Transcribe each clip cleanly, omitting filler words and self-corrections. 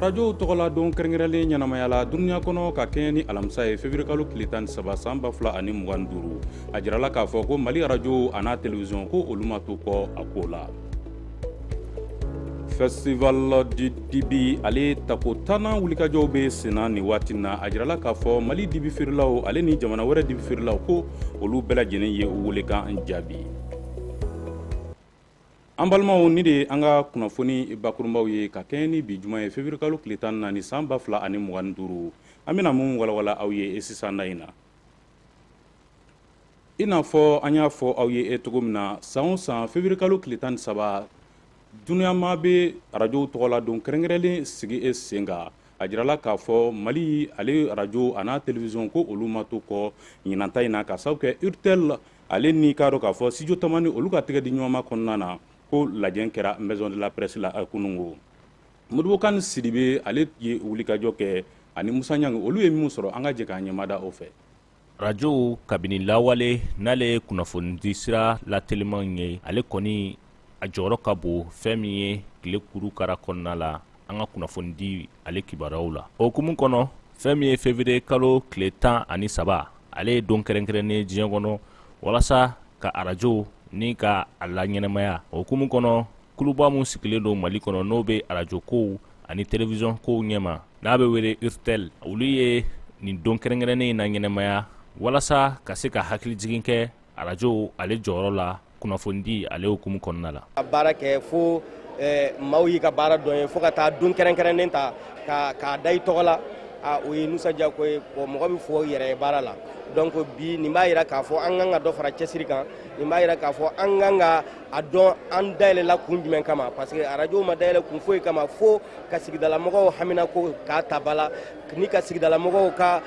arajo tɔgɔla don kɛrɛnkɛrɛnlen ɲɛnamaya la dunuya kɔnɔ ka kɛɲɛ ni alamisa ye février kalo tile 13 san 2025 a jirala k'a fɔ ko mali arajo a n'a télévision ko olu ma to kɔ a ko la. Festival du dibi ale tako 10 wulikajɔw bɛ senna ni waati na a jirala k'a fɔ mali dibi feerelaw ale ni jamana wɛrɛ dibi feerelaw ko olu bɛɛ lajɛlen ye welekan jaabi. An balimaw ni de an ka kunnafoni bakurunbaw ye ka kɛɲɛ ni bi juma ye février kalo tile 14 san 2025 an bɛna mun walawala aw ye sisan na in na. I n'a fɔ an y'a fɔ aw ye cogo min na san o san février kalo tile 13 duniyama bɛ arajo tɔgɔla don kɛrɛnkɛrɛnlen sigi sen kan a jirala k'a fɔ mali ale arajo a n'a télévision ko olu ma to kɔ ɲinanta in na ka sababu kɛ urtel ale ni k'a dɔn k'a fɔ studio tamani olu ka tɛgɛ di ɲɔgɔnma kɔnɔna na ko lajɛ kɛra maison de la presse la kunungo. Modibo Sidibe ale ye wulikajɔ kɛ ani Musa Ɲangi olu ye min sɔrɔ an ka jɛ k'an ɲɛmada o fɛ. Radio kabini lawale n'ale ye kunnafonidi sira lateliman ye ale kɔni a jɔyɔrɔ ka bon fɛn min ye tile kuru kara kɔnɔna la an ka kunnafonidi ale kibaruyaw la. O hukumu kɔnɔ fɛn min ye février kalo tile 13 ale ye don kɛrɛnkɛrɛnnen diɲɛ kɔnɔ walasa ka arajo ni ka a la ɲɛnamaya. O hukumu kɔnɔ kuluba mun sigilen don Mali kɔnɔ n'o bɛ arajo kow ani télévision kow ɲɛma n'a bɛ wele urtel olu ye nin don kɛrɛnkɛrɛnnen na ɲɛnamaya walasa ka se ka hakilijigin kɛ arajo ale jɔyɔrɔ la kunnafonidi ale hukumu kɔnɔna la. A baara kɛ fo maaw yi ka baara dɔn ye fo ka taa don kɛrɛnkɛrɛnnen ta k'a da i tɔgɔ la o ye nusaja ko ye mɔgɔ bɛ fɔ yɛrɛ ye baara la. Donc bi nin b'a yira k'a fɔ an kan ka dɔ fara cɛsiri kan nin b'a yira k'a fɔ an kan ka a dɔn an dayɛlɛla kun jumɛn kama parce que arajo ma dayɛlɛ kun foyi kama fo ka sigidalamɔgɔw hamina ko k'a ta bala ni ka sigidalamɔgɔw ka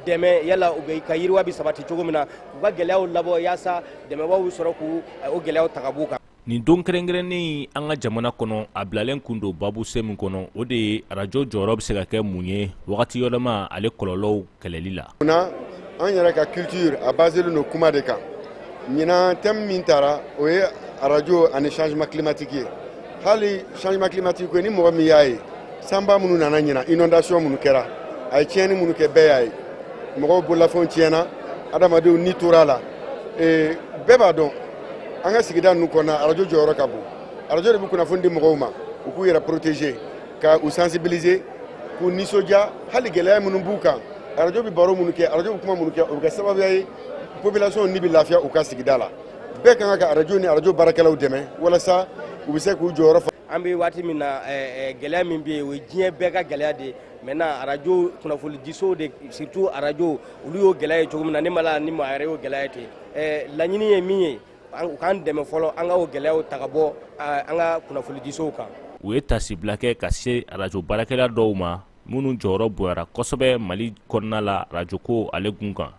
dɛmɛ yala u bɛ ka yiriwa bi sabati cogo min na u ka gɛlɛyaw labɔ yaasa dɛmɛbaw bɛ sɔrɔ k'u o gɛlɛyaw ta ka b'u kan. Nin don kɛrɛnkɛrɛnnen an ka jamana kɔnɔ a bilalen kun don babu se min kɔnɔ o de ye arajo jɔyɔrɔ bɛ se ka kɛ mun ye wagati yɛlɛma ale kɔlɔlɔw kɛlɛli la. Munna an yɛrɛ ka culture a baselen don kuma de kan ɲinan thème min taara o ye arajo ani changement climatique ye hali changement climatique ni mɔgɔ min y'a ye sanba minnu nana ɲinan inondation minnu kɛra a ye tiɲɛni minnu kɛ bɛɛ y'a ye mɔgɔw bololafɛnw tiɲɛna adamadenw ni tora la bɛɛ b'a dɔn an ka sigida ninnu kɔnɔ arajo jɔyɔrɔ ka bon arajo de bɛ kunnafoni di mɔgɔw ma u k'u yɛrɛ protéger ka u sensibiliser k'u nisɔndiya hali gɛlɛya minnu b'u kan arajo bɛ baro minnu kɛ arajo bɛ kuma minnu kɛ o bɛ kɛ sababuya ye population ni bɛ lafiya u ka sigida la bɛɛ kan ka arajo ni arajo baarakɛlaw dɛmɛ walasa u bɛ se k'u jɔyɔrɔ fa. An bɛ waati min na gɛlɛya min bɛ yen o ye diɲɛ bɛɛ ka gɛlɛya de maintenant arajo kunnafonidiso de surtout arajo olu y'o gɛlɛya ye cogo min na ne ma la ni maa yɛrɛ y'o gɛlɛya ten laɲini ye min ye u k'an dɛmɛ fɔlɔ an ka o gɛlɛyaw ta ka bɔ an ka kunnafonidisow kan. U ye tasibila kɛ ka se arajo baarakɛla dɔw ma minnu jɔyɔrɔ bonyara kosɛbɛ Mali kɔnɔna la arajo ko ale gun kan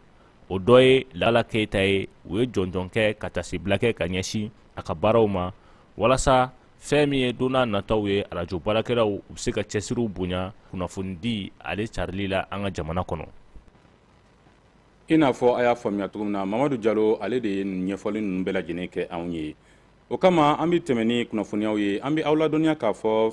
o dɔ ye Lala Keyita ye u ye jɔnjɔn kɛ ka tasibila kɛ ka ɲɛsin a ka baaraw ma walasa fɛn min ye don n'a nataw ye arajo baarakɛlaw u bɛ se ka cɛsiriw bonya kunnafonidi ale carili la an ka jamana kɔnɔ. I n'a fɔ a y'a faamuya cogo min na Mamadu Jalo ale de ye ɲɛfɔli ninnu bɛɛ lajɛlen kɛ anw ye. O kama an bɛ tɛmɛ ni kunnafoniyaw ye an bɛ aw ladɔnniya k'a fɔ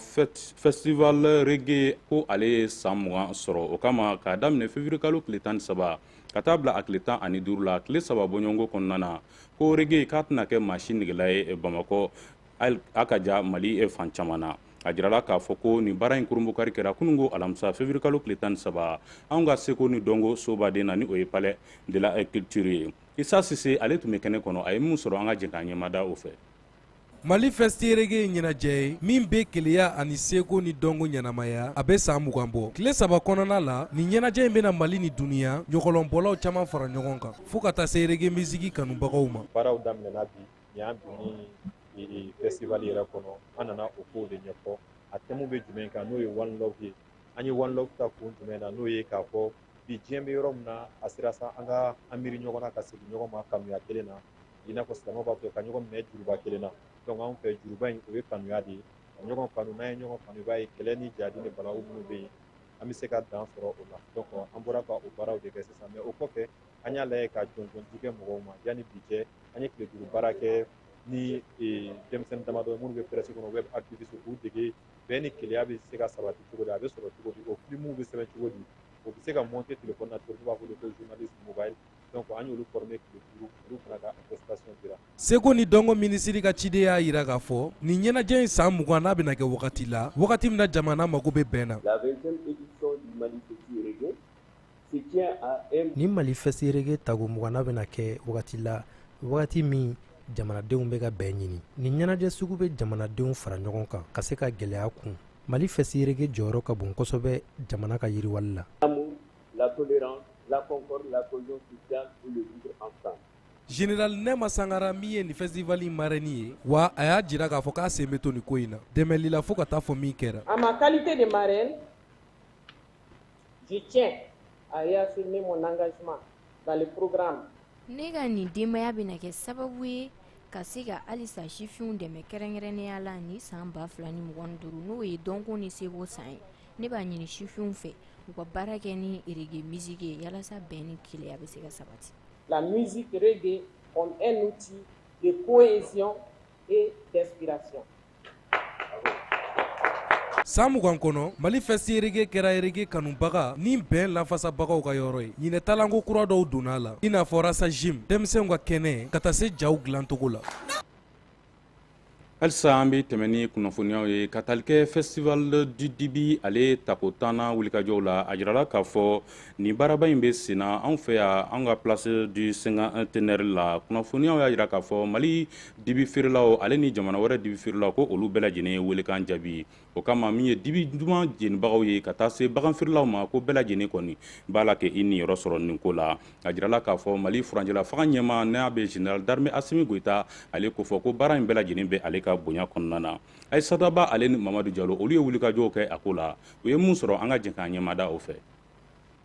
festival reggae ko ale ye san 20 sɔrɔ o kama k'a daminɛ février kalo tile 13 ka taa bila a tile 15 la tile 3 bɔɲɔgɔnko kɔnɔna na ko reggae k'a tɛna kɛ maa si negela ye Bamakɔ a ka ja Mali fan caman na. A jirala k'a fɔ ko nin baara in kurumukari kɛra kunungo alamisa février kalo tile 13 anw ka seko ni dɔnko sobaden na ni o ye palais de la culture ye. Issa Sise ale tun bɛ kɛnɛ kɔnɔ a ye mun sɔrɔ an ka jɛ k'an ɲɛmada o fɛ. Mali Festi Reggae ɲɛnajɛ ye min bɛ keleya ani seko ni dɔnko ɲɛnamaya a bɛ san 20 bɔ. Tile 3 kɔnɔna la nin ɲɛnajɛ in bɛna Mali ni duniya ɲɔgɔlɔnbɔlaw caman fara ɲɔgɔn kan fo ka taa se reggae musique kanubagaw ma. Baaraw daminɛna bi nin y'an donni festival yɛrɛ kɔnɔ an nana o kow de ɲɛfɔ a thème bɛ jumɛn kan n'o ye one love ye an ye one love ta kun jumɛn na n'o ye k'a fɔ bi diɲɛ bɛ yɔrɔ min na a sera sa an ka an miiri ɲɔgɔn na ka segin ɲɔgɔn ma kanuya kelen na i n'a fɔ silamɛw b'a fɔ ka ɲɔgɔn minɛ juruba kelen na donc anw fɛ juruba in o ye kanuya de ye ka ɲɔgɔn kanu n'an ye ɲɔgɔn kanu i b'a ye kɛlɛ ni jadi ni balawu minnu bɛ yen an bɛ se ka dan sɔrɔ o la donc an bɔra ka o baaraw de kɛ sisan mais o kɔfɛ an y'a lajɛ ka jɔnjɔnji kɛ mɔgɔw ma yanni bi cɛ an ye tile 5 baara kɛ ni denmisɛnnin damadɔ minnu bɛ presse kɔnɔ web activiste k'u dege bɛn ni keleya bɛ se ka sabati cogo di a bɛ sɔrɔ cogo di o filimuw bɛ sɛbɛn cogo di o bɛ se ka monter téléphone na cogo b'a wele ko journaliste mobile donc an y'olu former tile 5 olu fana ka attestation dira. Seko ni dɔnko minisiri ka ciden y'a yira k'a fɔ nin ɲɛnajɛ in san 20 n'a bɛna kɛ wagati la wagati min na jamana mago bɛ bɛn na. La 20e édition du Mali Festi Reggae se tient à ni Mali Festi Reggae tago 20 bɛna kɛ wagati la wagati min jamanadenw bɛ ka bɛn ɲini nin ɲɛnajɛ sugu bɛ jamanadenw fara ɲɔgɔn kan ka se ka gɛlɛya kun Mali Festi Reggae jɔyɔrɔ ka bon kosɛbɛ jamana ka yiriwali la. L'amour, la tolérance, la concorde, la cohésion sociale pour le vivre ensemble. Général Nema Sangara min ye nin festival in marraine ye wa a y'a jira k'a fɔ k'a sen bɛ to nin ko in na dɛmɛli la fo ka taa fɔ min kɛra. À ma qualité de marraine, je tiens à réaffirmer mon engagement dans le programme. Ne ka nin denbaya bɛna kɛ sababu ye ka se ka halisa sifinw dɛmɛ kɛrɛnkɛrɛnnenya la ni san 2025 n'o ye dɔnko ni seko san ye ne b'a ɲini sifinw fɛ u ka baara kɛ ni reggae musique ye yalasa bɛn ni keleya bɛ se ka sabati. La musique reggae comme un outil de cohésion et d'inspiration. San 20 kɔnɔ Mali Festi Reggae kɛra reggae kanubaga ni bɛn lafasabagaw ka yɔrɔ ye ɲinɛ talanko kura dɔw donna la i n'a fɔ Rasa Jim denmisɛnw ka kɛnɛ ka taa se jaw dilancogo la. halisa an bɛ tɛmɛ ni kunnafoniyaw ye ka tali kɛ festival du dibi ale tako 10nan wulikajɔw la a jirala k'a fɔ nin baaraba in bɛ sen na anw fɛ yan an ka place du 51 la kunnafoniyaw y'a jira k'a fɔ mali dibi feerelaw ale ni jamana wɛrɛ dibi feerelaw ko olu bɛɛ lajɛlen ye welekan jaabi o kama min ye dibi duman jenibagaw ye ka taa se bagan feerelaw ma ko bɛɛ lajɛlen kɔni b'a la kɛ i niyɔrɔ sɔrɔ nin ko la a jirala k'a fɔ mali furanjɛla faga ɲɛma n'a bɛ général d'armée Asimi Goita ale ko fɔ ko baara in bɛɛ lajɛlen bɛ ale ka bonya kɔnɔna na Aissata Ba ale ni Mamadu Jalo olu ye wulikajɔw kɛ a ko la u ye mun sɔrɔ an ka jɛn k'an ɲɛmada o fɛ.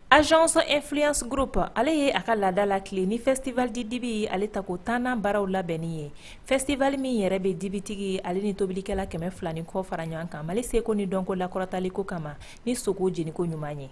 Agence Influence Group ale ye a ka laada la tile ni festival di dibi ale tako 10nan baaraw labɛnni ye festival min yɛrɛ bɛ dibitigi ale ni tobilikɛla 200 ni kɔ fara ɲɔgɔn kan Mali seko ni dɔnko lakɔrɔtaliko kama ni sogo jeniko ɲuman ye.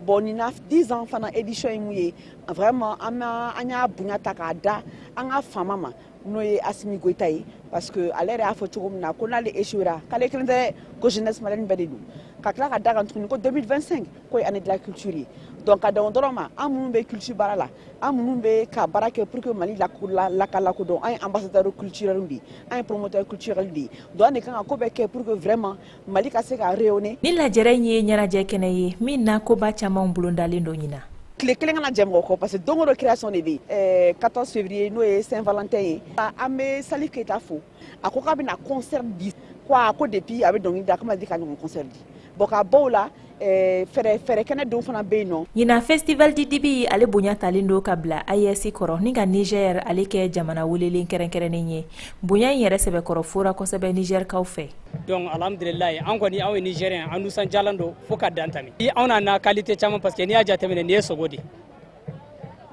Bon ni na 10 ans fana édition yi mun ye vraiment an y'a bonya ta k'a da an ka fama ma n'o ye Asimi Goita ye parce que ale yɛrɛ y'a fɔ cogo min na ko n'ale échouera k'ale kelen tɛ ko jeunesse malienne bɛɛ de don ka tila ka da kan tuguni ko 2025 ko ye année de la culture ye donc ka dan o dɔrɔn ma an minnu bɛ culture baara la an minnu bɛ ka baara kɛ pour que Mali lakodɔn an ye ambassadeur culturel de ye an ye promoteur culturel de ye donc an de kan ka ko bɛɛ kɛ pour que vraiment Mali ka se ka rayonner. Ni lajɛrɛ in ye ɲɛnajɛ kɛnɛ ye min na koba camanw bolondalen don ɲina. Tile kelen kana jɛ mɔgɔ kɔ parce que don o don création de bɛ yen 14 février n'o ye Saint-Valentin ye an bɛ Salif Keita fo a ko k'a bɛna concert di ko depuis a bɛ dɔnkili da k'a ma di ka ɲɔgɔn concert di bon ka bɔ o la fɛrɛ kɛnɛ don fana bɛ yen nɔ. ɲina festival di dibi ale bonya talen don ka bila AES kɔrɔ ni ka Niger ale kɛ jamana welelen kɛrɛnkɛrɛnnen ye bonya in yɛrɛ sɛbɛkɔrɔ fora kosɛbɛ Nigerkaw fɛ. Donc alhamdulilayi an kɔni anw ye Nigérien an nusanjalan don fo ka dan tɛmɛ anw n'a qualité caman parce que n'i y'a jateminɛ nin ye sogo de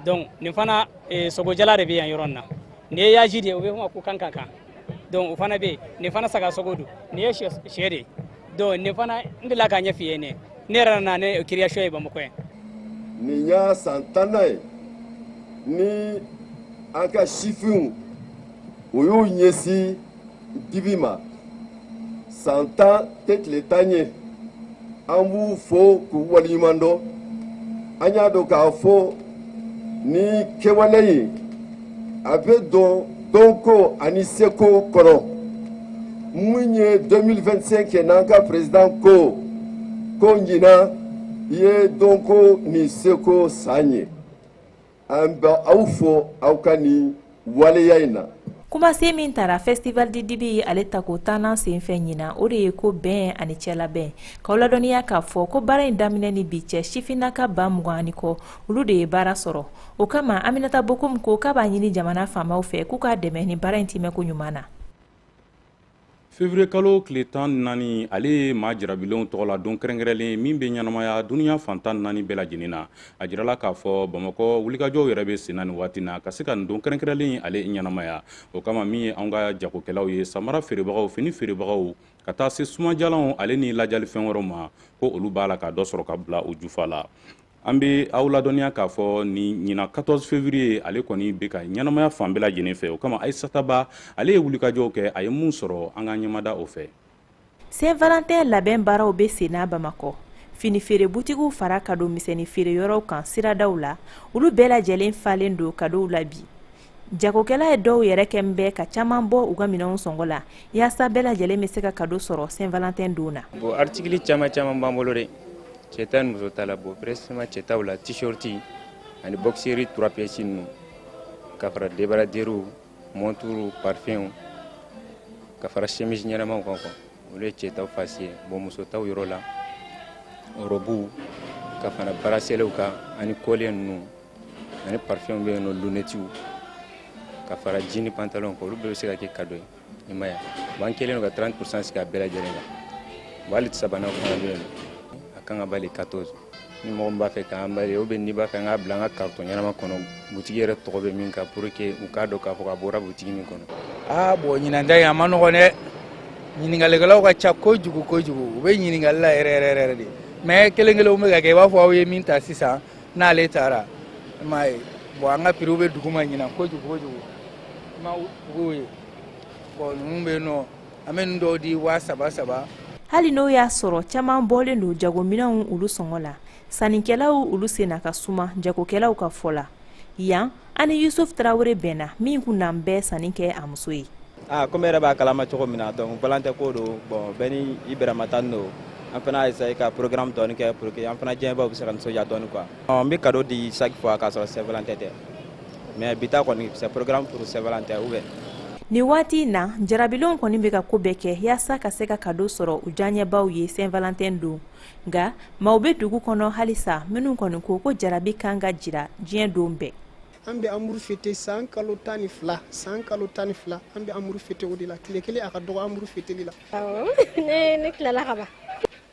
donc nin fana sogojala de bɛ yan yɔrɔ in na nin ye yaji de ye o bɛ fɔ ko kan donc o fana bɛ yen nin fana saga sogo don nin ye sɛ de donc nin fana n delila k'a ɲɛf'i ye ne yɛrɛ nana ne création ye Bamakɔ yan. nin y'a san 10nan ye ni an ka sifinw o y'u ɲɛsin dibi ma san 10 tɛ tile 10 ye an b'u fo k'u waleɲuman dɔn an y'a dɔn k'a fɔ ni kɛwale in a bɛ dɔn dɔnko ani seko kɔnɔ mun ye 2025 ye n'an ka président ko ɲinan ye dɔnko ni seko san ye an bɛ aw fo aw ka nin waleya in na. Kumase min tara festival di dibi ale tako 10nan senfɛ ɲina o de ye ko bɛn ani cɛlabɛn k'aw ladɔnniya k'a fɔ ko baara in daminɛ ni bi cɛ sifinnaka 20 ani kɔ olu de ye baara sɔrɔ o kama Aminata Bokum ko k'a b'a ɲini jamana faamaw fɛ k'u k'a dɛmɛ ni baara in timɛko ɲuman na. Février kalo tile 14 ale ye maa jarabilenw tɔgɔ la don kɛrɛnkɛrɛnlen min bɛ ɲɛnamaya duniya fan 14 bɛɛ lajɛlen na a jirala k'a fɔ Bamakɔ wulikajɔw yɛrɛ bɛ sen na nin waati na ka se ka nin don kɛrɛnkɛrɛnlen ale ɲɛnamaya o kama min ye anw ka jagokɛlaw ye samara feerebagaw fini feerebagaw ka taa se sumajalanw ale ni lajɛlifɛn wɛrɛw ma ko olu b'a la ka dɔ sɔrɔ ka bila u jufa la. An bɛ aw ladɔnniya k'a fɔ ni ɲina 14 février ale kɔni bɛ ka ɲɛnamaya fan bɛɛ lajɛlen fɛ o kama Aissata Ba ale ye wulikajɔw kɛ a ye mun sɔrɔ an ka ɲɛmada o fɛ. Saint Valentin labɛn baaraw be sen na Bamakɔ. Fini feere butigiw fara kado misɛni feere yɔrɔw kan siradaw la, olu bɛɛ lajɛlen falen do kadow la bi. Jagokɛla ye dɔw yɛrɛ kɛn bɛ ka caman bɔ u ka minɛnw sɔngɔ la, yaasa bɛɛ lajɛlen bɛ se ka kado sɔrɔ Saint Valentin don na. Bon article caman b'an bolo dɛ. Cɛ ta ni muso ta la bon précisément cɛ taw la t-shirt ani boxerie 3 pièces ninnu ka fara débardeur, monture, parfum ka fara chemise ɲɛnamaw kan quoi. Olu ye cɛ taw fasi ye. Bon muso taw yɔrɔ la robu ka fara baraselew kan ani collier ninnu ani parfum bɛ yen nɔ lunettes ka fara jean pantalon ko olu bɛɛ bɛ se ka kɛ cadeau ye. I m'a ye wa. An kɛlen don ka 30% sigi a bɛɛ lajɛlen kan. Wa hali sabanan fana bɛ yen nɔ a kan ka bali 14. Ni mɔgɔ min b'a fɛ k'an bali ou bien n'i b'a fɛ an k'a bila an ka carton ɲɛnama kɔnɔ butigi yɛrɛ tɔgɔ bɛ min kan pour que u k'a dɔn k'a fɔ k'a bɔra butigi min kɔnɔ. Bon ɲinan ta in a ma nɔgɔn dɛ. Ɲiningalikɛlaw ka ca kojugu kojugu. U bɛ ɲininkali la yɛrɛ de. Mais kelen-kelenw bɛ ka kɛ i b'a fɔ aw ye min ta sisan n'ale taara. I m'a ye. Bon an ka prix bɛ duguma ɲinan kojugu. I ma tugu ye. Bon ninnu bɛ yen nɔ an bɛ ninnu dɔw di 3,000. Hali n'o y'a sɔrɔ caman bɔlen don jagominɛnw olu sɔngɔ la, sannikɛlaw olu sen na ka suma jagokɛlaw ka fɔ la. Yan ani Yusuf Traoré bɛnna min kun n'an bɛɛ sanni kɛ a muso ye. Comme yɛrɛ b'a kalama cogo min na donc Valentin ko don bon bɛɛ ni i bɛrɛmatan don. An fana essayer ka programme dɔɔni kɛ pour que an fana diɲɛbaw bɛ se ka nisɔndiya dɔɔni quoi. N bɛ cadeau di chaque fois k'a sɔrɔ Saint Valentin tɛ. Mais bi ta kɔni c'est programme pour Saint Valentin ou bien. Ni waati in na jarabilenw kɔni bɛ ka ko bɛɛ kɛ yaasa ka se ka cadeau sɔrɔ u diyaɲɛbaw ye Saint Valentin don. Nka maaw bɛ dugu kɔnɔ halisa minnu kɔni ko jarabi kan ka jira diɲɛ don bɛɛ. An bɛ amuru fêter san kalo 12 an bɛ amuru fêter o de la tile kelen a ka dɔgɔ amuru fêteli la. Awɔ ne tilala ka ban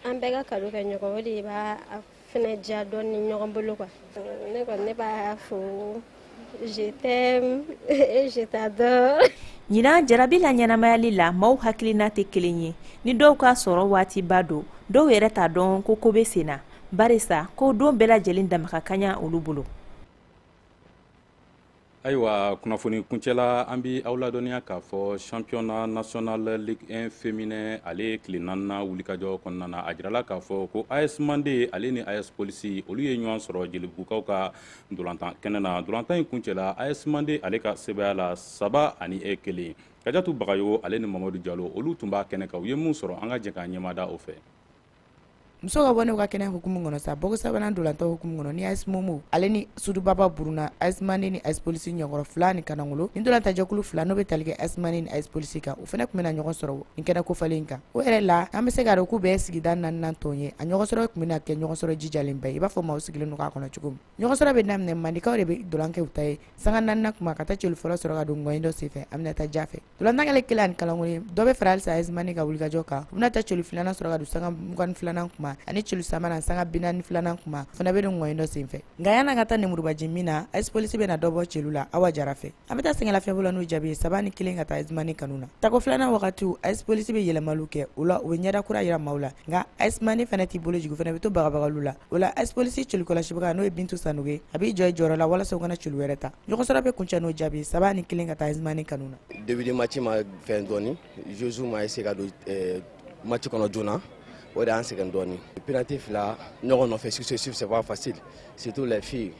an bɛɛ ka cadeau kɛ ɲɔgɔn o de b'a fɛnɛ diya dɔɔni ɲɔgɔn bolo quoi. Ne kɔni ne b'a fɔ je t'aime et je t'adore. Ɲinan jarabi la ɲɛnamayali la maaw hakilina tɛ kelen ye ni dɔw ka sɔrɔ waatiba don dɔw yɛrɛ t'a dɔn ko bɛ sen na barisa ko don bɛɛ lajɛlen dama ka kaɲa olu bolo. Ayiwa kunnafoni kuncɛla an bi aw ladɔnniya k'a fɔ championnat national ligue 1 féminin ale tile 4nan wulikajɔ kɔnɔna na a jirala k'a fɔ ko AS Mande ale ni AS Polisi olu ye ɲɔgɔn sɔrɔ Jelibugukaw ka ndolantan kɛnɛ na. Ndolantan in kuncɛla AS Mande ale ka sɛbɛya la 3-1. Kajatu Bagayogo ale ni Mamadu Jalo olu tun b'a kɛnɛ kan u ye mun sɔrɔ an ka jɛ k'an ɲɛmada o fɛ. Muso ka bɔ ne ka kɛnɛ hukumu kɔnɔ sa bogo sabanan dolantan hukumu kɔnɔ ni AS Momo ale ni Sudubaba Buruna AS Mande ni AS Polisi ɲɔgɔn 2 ni Kanangolo ni dolantan jɛkulu 2 n'o bɛ tali kɛ AS Mande ni AS Polisi kan o fana tun bɛna ɲɔgɔn sɔrɔ ni kɛnɛ kofalen kan o yɛrɛ la an bɛ se k'a dɔn k'u bɛɛ sigida 4nan tɔn ye a ɲɔgɔn sɔrɔ tun bɛna kɛ ɲɔgɔn sɔrɔ jijalen bɛɛ i b'a fɔ maaw sigilen don k'a kɔnɔ cogo min ɲɔgɔn sɔrɔ bɛ daminɛ Mandikaw de bɛ dolan kɛ u ta ye sanga 4nan kuma ka taa celu fɔlɔ sɔrɔ ka don ŋɔyin dɔ senfɛ Aminata Jafɛ dolantan kɛlen 1 ani Kanangolo ye dɔ bɛ fara halisa AS Mande ka wulikajɔ kan u bɛna taa celu 2nan sɔrɔ ka don sanga 22nan kuma ani celu na sanga 42nan kuma fana bɛ ŋɔyin dɔ senfɛ nka yana ka taa Nemurubaji min na AS Polisi bɛna dɔ bɔ celu la Awa Jara fɛ an bɛ taa sɛngɛlafiɲɛ bolo n'u jaabi 3-1 ka taa AS Mande kanu na tako 2nan wagatiw AS Polisi bɛ yɛlɛmaliw kɛ o la u bɛ ɲɛda kura yira maaw la nka AS Mande fana t'i bolo jigin fana bɛ to bagabagalu la o la AS Polisi celu kɔlɔsibaga n'o ye Bintu Sanoge a b'i jɔ jɔyɔrɔ la walasa u kana celu wɛrɛ ta ɲɔgɔn sɔrɔ bɛ kuncɛ n'o jaabi 3-1 ka taa AS Mande kanu na. Début de match ma fɛn dɔɔni Josu ma essayer ka don match kɔnɔ joona o de y'an sɛgɛn dɔɔni. Penalty fila ɲɔgɔn nɔfɛ successif c'est pas facile surtout les filles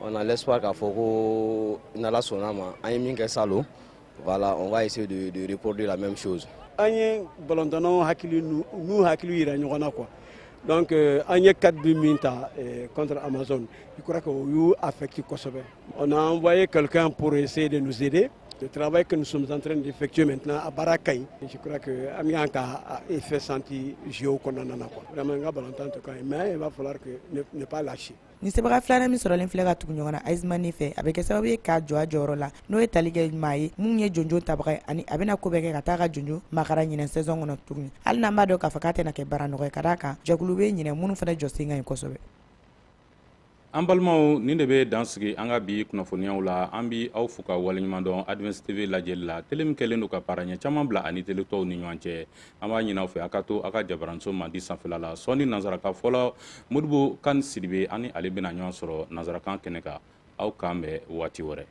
on a l'espoir k'a fɔ ko n'Ala sɔnna ma an ye min kɛ salon voilà on va essayer de reproduire la même chose. An ye balontannaw hakili n'u hakili yira ɲɔgɔn na quoi donc an ye 4 buts min ta contre Amazon je crois que o y'u affecté kosɛbɛ on a envoyé quelqu'un pour essayer de nous aider. Le travail que nous sommes en train d'effectuer maintenant à Barakaï, je crois que Amianka a fait sentir Géo Konanana. Vraiment, un ballon en tout cas, mais il va falloir que ne pas lâcher. Ni sebaga filanan min sɔrɔlen filɛ ka tugu ɲɔgɔn na AS Mande fɛ a bɛ kɛ sababu ye k'a jɔ a jɔyɔrɔ la n'o ye tali kɛ maa ye mun ye jonjon tabaga ye ani a bɛna ko bɛɛ kɛ ka taa ka jonjon makara ɲinɛ saison kɔnɔ tuguni hali n'an b'a dɔn k'a fɔ k'a tɛna kɛ baara nɔgɔ ye ka d'a kan jɛkulu bɛ ɲinɛ minnu fana jɔ sen ka ɲi kosɛbɛ. An balimaw nin de bɛ dan sigi an ka bi kunnafoniyaw la an bi aw fo ka waleɲuman dɔn Advance TV lajɛli la tele min kɛlen don ka paraɲɛ caman bila ani tele tɔw ni ɲɔgɔn cɛ an b'a ɲini aw fɛ a ka to a ka jabaranso mandi sanfɛla la sɔɔni nansaraka fɔlɔ Modibo Kani Sidibe ani ale bɛna ɲɔgɔn sɔrɔ nansarakan kɛnɛ kan aw k'an bɛn waati wɛrɛ.